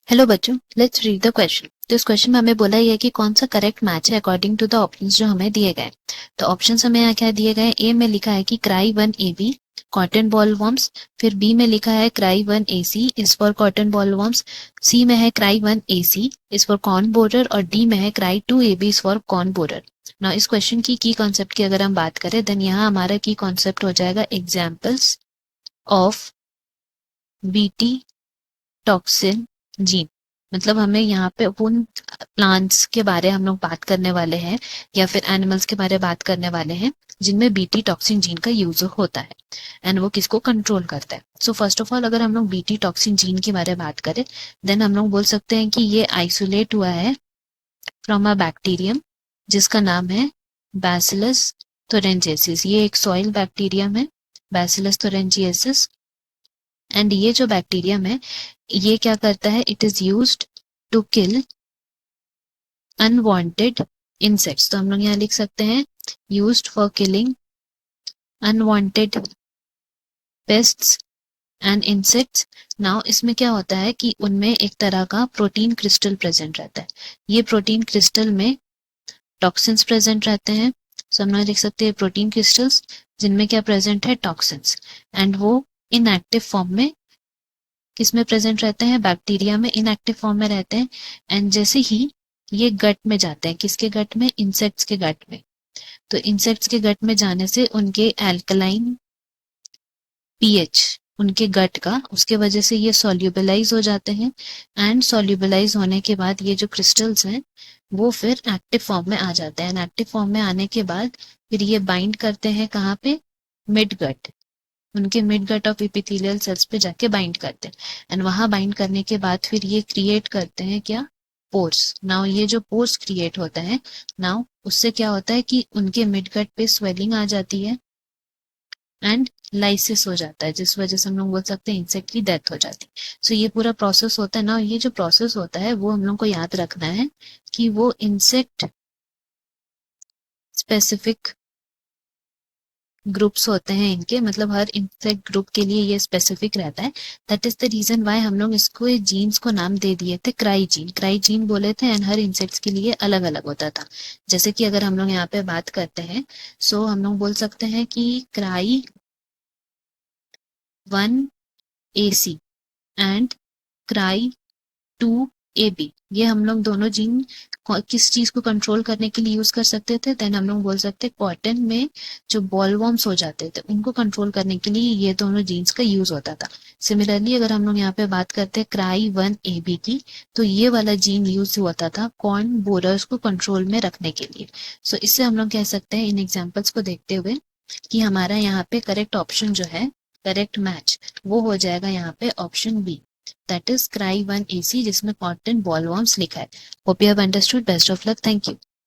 Hello बच्चों, let's read the question. तो इस क्वेश्चन में हमें बोला ये है कि कौन सा करेक्ट मैच है अकॉर्डिंग टू द ऑप्शंस जो हमें दिए गए। तो ऑप्शंस हमें यहाँ क्या दिए गए, ए में लिखा है कि cry 1 AB cotton bollworms, फिर बी में लिखा है cry 1AC is for cotton bollworms, C में है cry 1AC is for corn borer और डी में है cry 2AB is for corn borer. ना इस क्वेश्चन की कॉन्सेप्ट की अगर हम बात करें देन यहाँ हमारा की कॉन्सेप्ट हो जाएगा examples of BT toxin gene. मतलब हमें यहाँ पे उन प्लांट्स के बारे हम लोग बात करने वाले हैं या फिर एनिमल्स के बारे में बात करने वाले हैं जिनमें बीटी टॉक्सिन जीन का यूज होता है एंड वो किसको कंट्रोल करता है। सो फर्स्ट ऑफ ऑल अगर हम लोग बीटी टॉक्सिन जीन के बारे में बात करें देन हम लोग बोल सकते हैं कि ये आइसोलेट हुआ है फ्रॉम अ बैक्टीरियम जिसका नाम है बैसिलस थोरेंजिएसिस। ये एक सॉइल बैक्टीरियम है, बैसिलस थोरेंजिएसिस। एंड ये जो बैक्टीरियम है ये क्या करता है, it is used to kill unwanted insects. तो हम लोग यहाँ लिख सकते हैं used for killing unwanted pests and insects. Now इसमें क्या होता है कि उनमें एक तरह का प्रोटीन क्रिस्टल प्रेजेंट रहता है। ये प्रोटीन क्रिस्टल में टॉक्सिन्स प्रेजेंट रहते हैं। सो हम लोग लिख सकते हैं प्रोटीन क्रिस्टल्स जिनमें क्या प्रेजेंट है, टॉक्सिन्स। एंड वो इनएक्टिव फॉर्म में किसमें प्रेजेंट रहते हैं, बैक्टीरिया में इनएक्टिव फॉर्म में रहते हैं। एंड जैसे ही ये गट में जाते हैं, किसके गट में, इंसेक्ट्स के गट में, तो इंसेक्ट्स के गट में जाने से उनके एल्कलाइन पीएच उनके गट का, उसके वजह से ये सॉल्युबलाइज हो जाते हैं। एंड सॉल्युबलाइज होने के बाद ये जो क्रिस्टल्स हैं वो फिर एक्टिव फॉर्म में आ जाते हैं। एक्टिव फॉर्म में आने के बाद फिर ये बाइंड करते हैं कहाँ पे, मिड गट, उनके mid gut of epithelial cells पे जाके बाइंड करते हैं। एंड वहां बाइंड करने के बाद फिर ये क्रिएट करते हैं क्या, पोर्स। नाउ ये जो पोर्स क्रिएट होता है, नाउ उससे क्या होता है कि उनके मिड गट पे स्वेलिंग आ जाती है एंड लाइसिस हो जाता है, जिस वजह से हम लोग बोल सकते हैं इंसेक्ट की डेथ हो जाती है। सो ये पूरा प्रोसेस होता है ना, ये जो प्रोसेस होता है वो हम लोग को याद रखना है कि वो इंसेक्ट स्पेसिफिक ग्रुप्स होते हैं इनके, मतलब हर इंसेक्ट ग्रुप के लिए ये स्पेसिफिक रहता है। That is the reason why हम लोग इसको जीन्स को नाम दे दिए थे क्राई जीन, क्राई जीन बोले थे। एंड हर इंसेक्ट्स के लिए अलग अलग होता था। जैसे कि अगर हम लोग यहाँ पे बात करते हैं सो हम लोग बोल सकते हैं कि cry 1AC and cry 2AB, ये हम लोग दोनों जीन किस चीज को कंट्रोल करने के लिए यूज कर सकते थे, देन हम लोग बोल सकते हैं कॉटन में जो बॉलवॉर्म्स हो जाते थे उनको कंट्रोल करने के लिए ये दोनों जीन्स का यूज होता था। सिमिलरली अगर हम लोग यहाँ पे बात करते हैं क्राई 1AB की, तो ये वाला जीन यूज होता था कॉर्न बोरर्स को कंट्रोल में रखने के लिए। सो इससे हम लोग कह सकते हैं इन एग्जाम्पल्स को देखते हुए कि हमारा यहाँ पे करेक्ट ऑप्शन जो है, करेक्ट मैच, वो हो जाएगा यहाँ पे option B, that is cry 1AC जिसमें कॉटन बॉलवॉर्म्स लिखा है। Hope you have understood. Best of luck. Thank you.